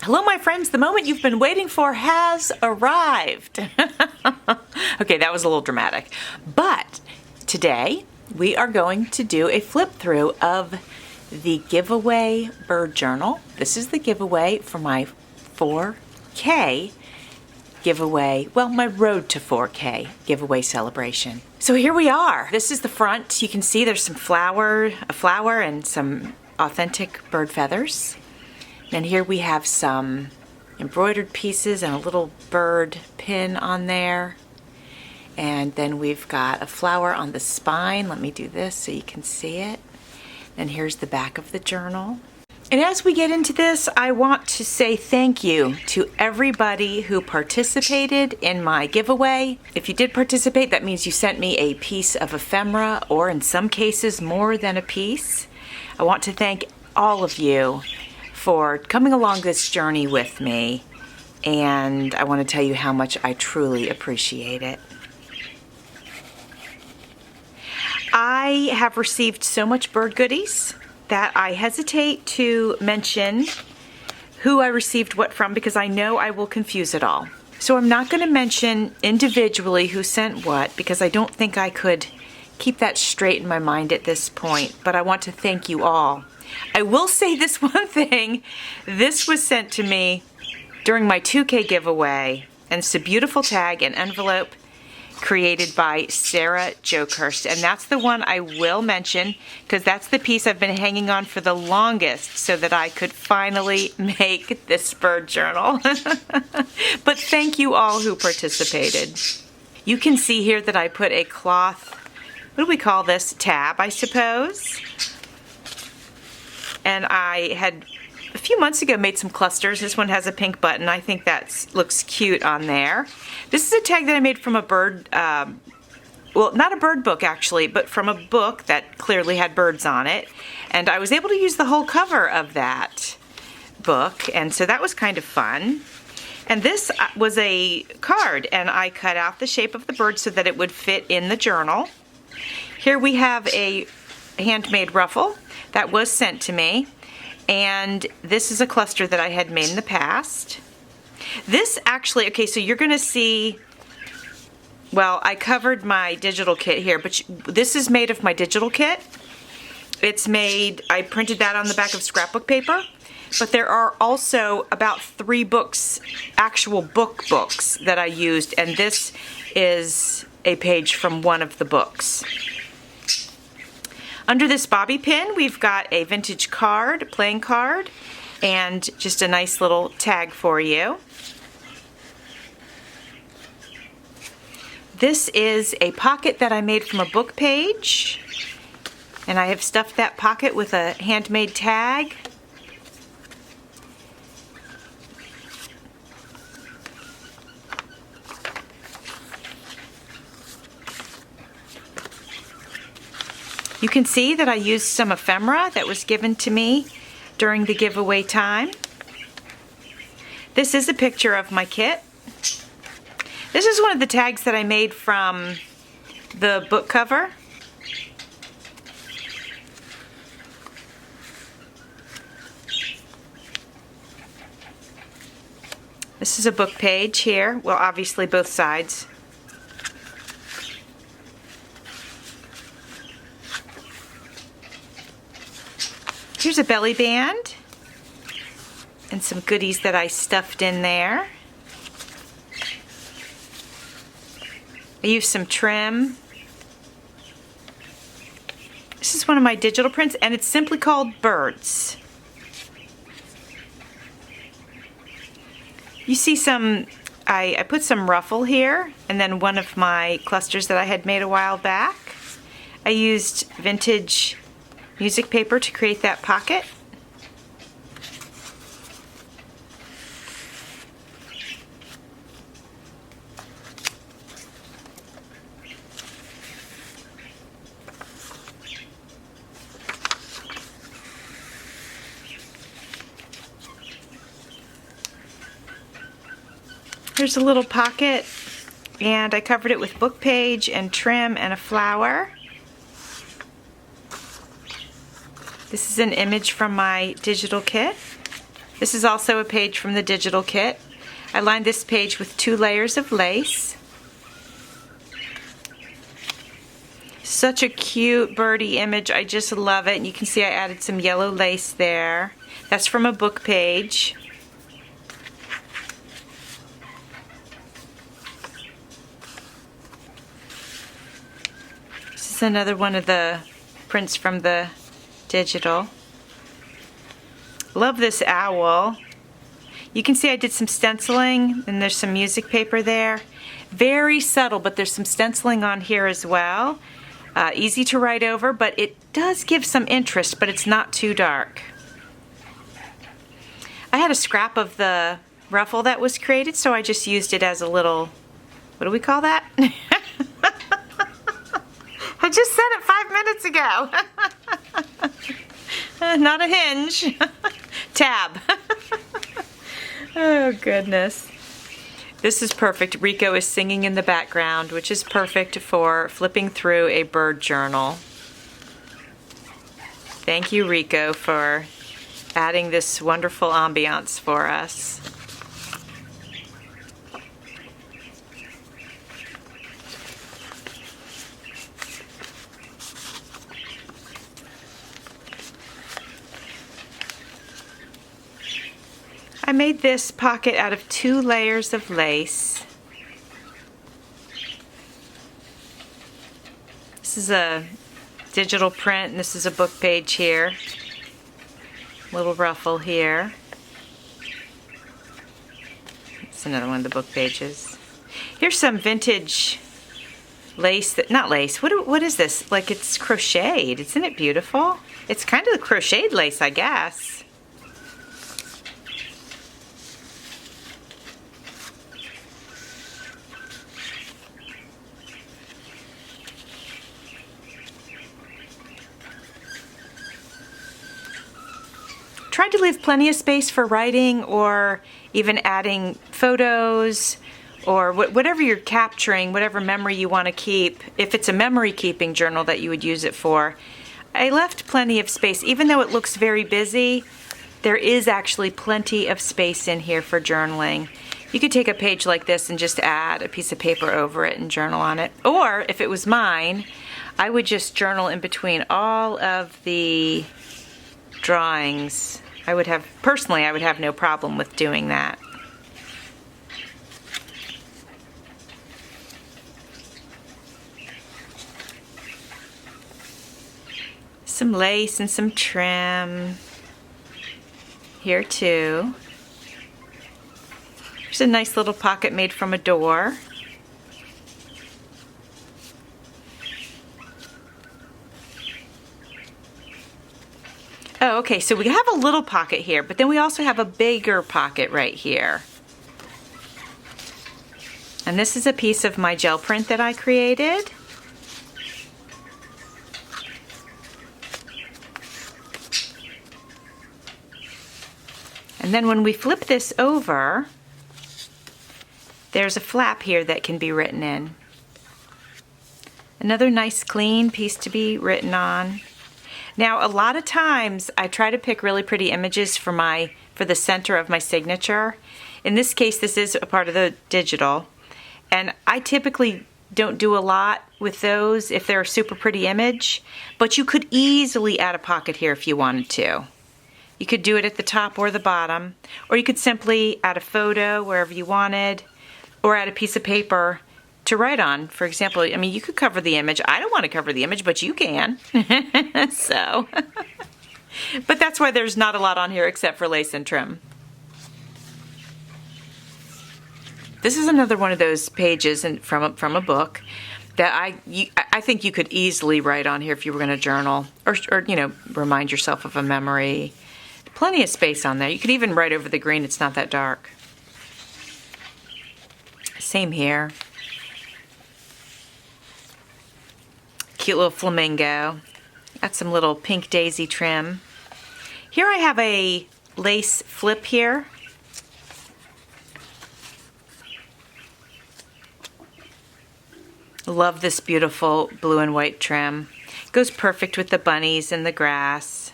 Hello, my friends. The moment you've been waiting for has arrived. Okay, that was a little dramatic. But today we are going to do a flip through of the giveaway bird journal. This is the giveaway for my 4K giveaway, well, my road to 4K giveaway celebration. So here we are. This is the front. You can see there's some a flower and some authentic bird feathers. And here we have some embroidered pieces and a little bird pin on there. And then we've got a flower on the spine. Let me do this so you can see it. And here's the back of the journal. And as we get into this, I want to say thank you to everybody who participated in my giveaway. If you did participate, that means you sent me a piece of ephemera, or in some cases more than a piece. I want to thank all of you for coming along this journey with me, and I want to tell you how much I truly appreciate it. I have received so much bird goodies that I hesitate to mention who I received what from, because I know I will confuse it all. So I'm not going to mention individually who sent what, because I don't think I could keep that straight in my mind at this point, but I want to thank you all. I will say this one thing. This was sent to me during my 2K giveaway, and it's a beautiful tag and envelope created by Sarah Jokerst, and that's the one I will mention because that's the piece I've been hanging on for the longest so that I could finally make this bird journal. But thank you all who participated. You can see here that I put a cloth, what do we call this, tab, I suppose. And I had a few months ago made some clusters. This one has a pink button. I think that looks cute on there. This is a tag that I made from a bird, well, not a bird book actually, but from a book that clearly had birds on it. And I was able to use the whole cover of that book, and so that was kind of fun. And this was a card, and I cut out the shape of the bird so that it would fit in the journal. Here we have a handmade ruffle that was sent to me. And this is a cluster that I had made in the past. This actually, okay, so you're going to see, well, I covered my digital kit here, but this is made of my digital kit. It's made, I printed that on the back of scrapbook paper, but there are also about 3 books, actual books that I used, and this is a page from one of the books. Under this bobby pin, we've got a vintage card, playing card, and just a nice little tag for you. This is a pocket that I made from a book page, and I have stuffed that pocket with a handmade tag. You can see that I used some ephemera that was given to me during the giveaway time. This is a picture of my kit. This is one of the tags that I made from the book cover. This is a book page here. Well, obviously both sides. Here's a belly band and some goodies that I stuffed in there. I used some trim. This is one of my digital prints, and it's simply called Birds. You see some, I put some ruffle here, and then one of my clusters that I had made a while back. I used vintage music paper to create that pocket. Here's a little pocket, and I covered it with book page and trim and a flower. This is an image from my digital kit. This is also a page from the digital kit. I lined this page with 2 layers of lace. Such a cute birdie image. I just love it. And you can see I added some yellow lace there. That's from a book page. This is another one of the prints from the digital. Love this owl. You can see I did some stenciling, and there's some music paper there. Very subtle, but there's some stenciling on here as well. Easy to write over, but it does give some interest, but it's not too dark. I had a scrap of the ruffle that was created, so I just used it as a little, what do we call that? I just said it 5 minutes ago. Not a hinge. Tab. Oh, goodness. This is perfect. Rico is singing in the background, which is perfect for flipping through a bird journal. Thank you, Rico, for adding this wonderful ambiance for us. I made this pocket out of 2 layers of lace. This is a digital print, and this is a book page here. Little ruffle here. It's another one of the book pages. Here's some vintage lace, not lace, what is this? Like, it's crocheted. Isn't it beautiful? It's kind of crocheted lace, I guess. Tried to leave plenty of space for writing, or even adding photos, or whatever you're capturing, whatever memory you want to keep. If it's a memory keeping journal that you would use it for, I left plenty of space. Even though it looks very busy, there is actually plenty of space in here for journaling. You could take a page like this and just add a piece of paper over it and journal on it. Or if it was mine, I would just journal in between all of the drawings. Personally, I would have no problem with doing that. Some lace and some trim here too. There's a nice little pocket made from a door. Oh, okay, so we have a little pocket here, but then we also have a bigger pocket right here. And this is a piece of my gel print that I created. And then when we flip this over, there's a flap here that can be written in. Another nice clean piece to be written on. Now, a lot of times I try to pick really pretty images for the center of my signature. In this case, this is a part of the digital, and I typically don't do a lot with those if they're a super pretty image, but you could easily add a pocket here if you wanted to. You could do it at the top or the bottom, or you could simply add a photo wherever you wanted, or add a piece of paper to write on. For example, I mean, you could cover the image. I don't want to cover the image, but you can. So, but that's why there's not a lot on here except for lace and trim. This is another one of those pages from a book that I think you could easily write on here if you were going to journal, or you know, remind yourself of a memory. Plenty of space on there. You could even write over the green. It's not that dark. Same here. Cute little flamingo. Got some little pink daisy trim. Here I have a lace flip here. Love this beautiful blue and white trim. Goes perfect with the bunnies and the grass.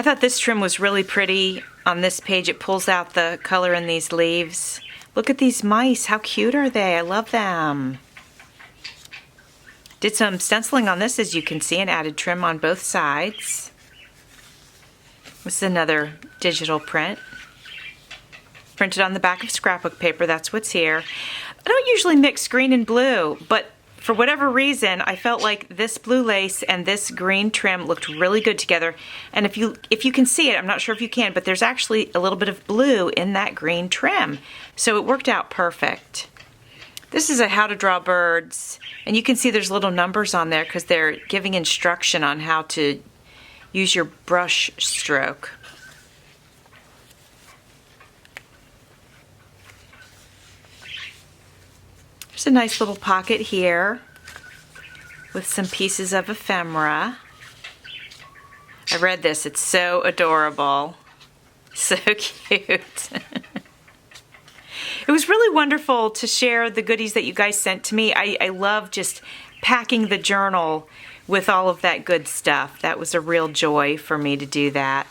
I thought this trim was really pretty on this page. It pulls out the color in these leaves. Look at these mice. How cute are they? I love them. Did some stenciling on this, as you can see, and added trim on both sides. This is another digital print. Printed on the back of scrapbook paper. That's what's here. I don't usually mix green and blue, but for whatever reason, I felt like this blue lace and this green trim looked really good together. And if you can see it, I'm not sure if you can, but there's actually a little bit of blue in that green trim. So it worked out perfect. This is a how to draw birds, and you can see there's little numbers on there because they're giving instruction on how to use your brush stroke. There's a nice little pocket here with some pieces of ephemera. I read this. It's so adorable. So cute. It was really wonderful to share the goodies that you guys sent to me. I love just packing the journal with all of that good stuff. That was a real joy for me to do that.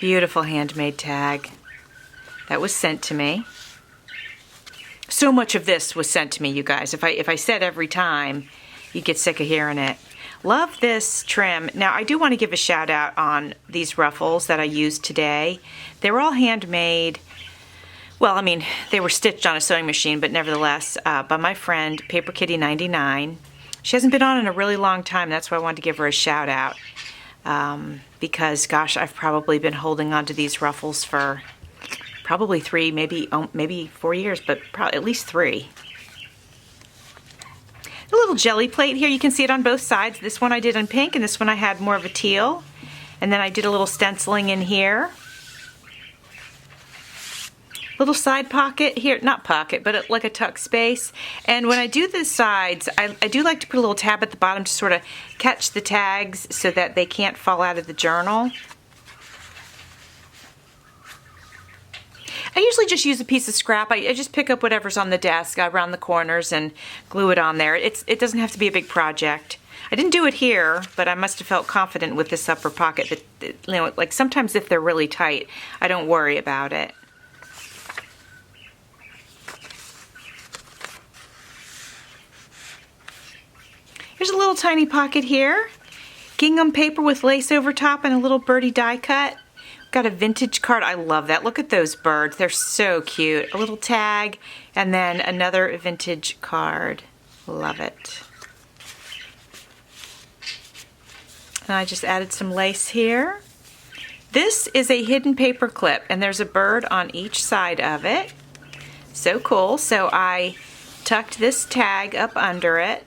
Beautiful handmade tag that was sent to me. So much of this was sent to me, you guys. If I said every time, you'd get sick of hearing it. Love this trim. Now, I do want to give a shout out on these ruffles that I used today. They were all handmade. Well, I mean, they were stitched on a sewing machine, but nevertheless, by my friend, Paper Kitty 99. She hasn't been on in a really long time. That's why I wanted to give her a shout out. Because, gosh, I've probably been holding on to these ruffles for probably 3, maybe 4 years, but probably at least 3. A little jelly plate here. You can see it on both sides. This one I did in pink, and this one I had more of a teal. And then I did a little stenciling in here. Little side pocket here, not pocket, but like a tuck space. And when I do the sides, I do like to put a little tab at the bottom to sort of catch the tags so that they can't fall out of the journal. I usually just use a piece of scrap. I just pick up whatever's on the desk around the corners and glue it on there. It doesn't have to be a big project. I didn't do it here, but I must have felt confident with this upper pocket that, you know, like sometimes if they're really tight, I don't worry about it. Here's a little tiny pocket here. Gingham paper with lace over top and a little birdie die cut. Got a vintage card. I love that. Look at those birds. They're so cute. A little tag and then another vintage card. Love it. And I just added some lace here. This is a hidden paper clip and there's a bird on each side of it. So cool. So I tucked this tag up under it.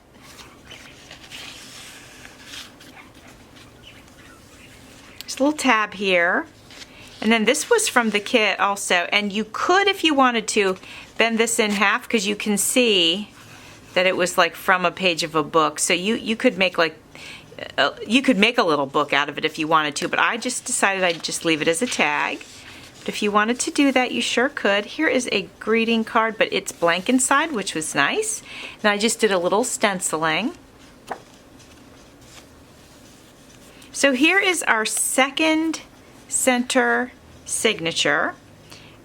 There's a little tab here. And then this was from the kit also, and you could, if you wanted to, bend this in half because you can see that it was like from a page of a book. So you could make like you could make a little book out of it if you wanted to, but I just decided I'd just leave it as a tag. But if you wanted to do that, you sure could. Here is a greeting card, but it's blank inside, which was nice. And I just did a little stenciling. So here is our second center signature,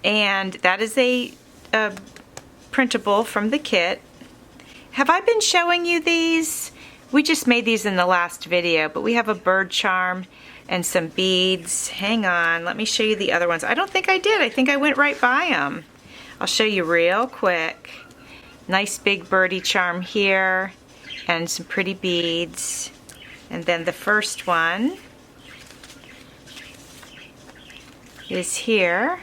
and that is a printable from the kit. Have I been showing you these? We just made these in the last video, but we have a bird charm and some beads. Hang on, let me show you the other ones. I don't think I did. I think I went right by them. I'll show you real quick. Nice big birdie charm here and some pretty beads. And then the first one is here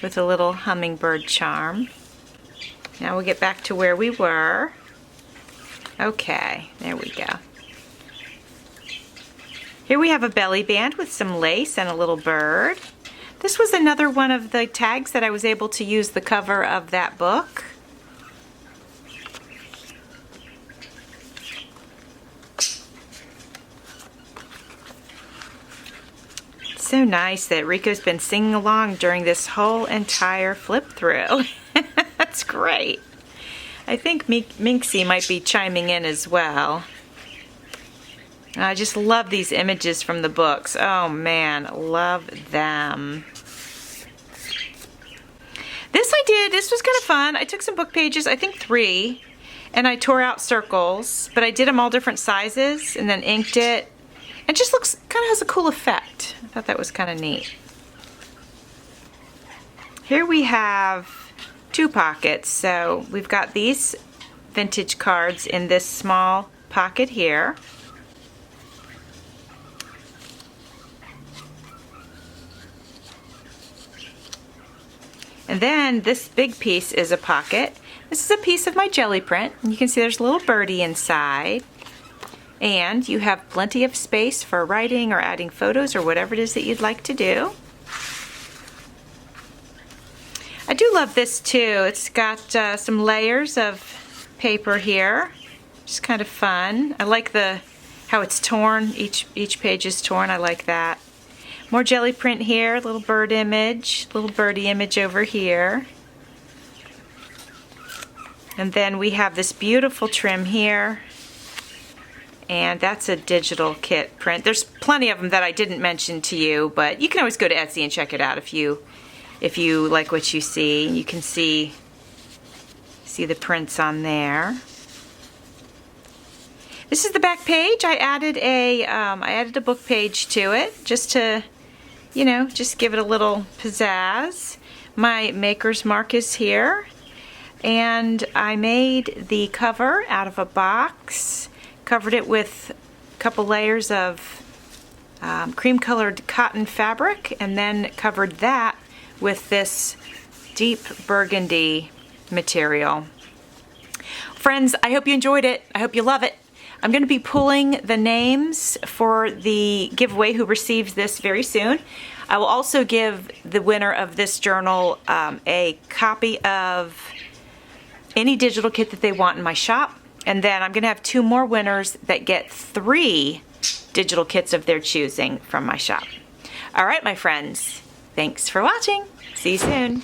with a little hummingbird charm. Now we'll get back to where we were. Okay, there we go. Here we have a belly band with some lace and a little bird. This was another one of the tags that I was able to use the cover of that book. So nice that Rico's been singing along during this whole entire flip through. That's great. I think Minxie might be chiming in as well. I just love these images from the books. Oh man, love them. This was kind of fun. I took some book pages, I think 3, and I tore out circles, but I did them all different sizes and then inked it. It just looks, kind of has a cool effect. I thought that was kind of neat. Here we have 2 pockets. So we've got these vintage cards in this small pocket here. And then this big piece is a pocket. This is a piece of my jelly print. You can see there's a little birdie inside. And you have plenty of space for writing or adding photos or whatever it is that you'd like to do. I do love this too. It's got some layers of paper here. Just kind of fun. I like how it's torn. Each page is torn. I like that. More jelly print here, little bird image, little birdie image over here. And then we have this beautiful trim here. And that's a digital kit print. There's plenty of them that I didn't mention to you, but you can always go to Etsy and check it out if you like what you see. You can see the prints on there. This is the back page. I added a book page to it just to, just give it a little pizzazz. My maker's mark is here, and I made the cover out of a box. Covered it with a couple layers of cream-colored cotton fabric, and then covered that with this deep burgundy material. Friends, I hope you enjoyed it. I hope you love it. I'm going to be pulling the names for the giveaway who receives this very soon. I will also give the winner of this journal a copy of any digital kit that they want in my shop. And then I'm going to have 2 more winners that get 3 digital kits of their choosing from my shop. All right, my friends. Thanks for watching. See you soon.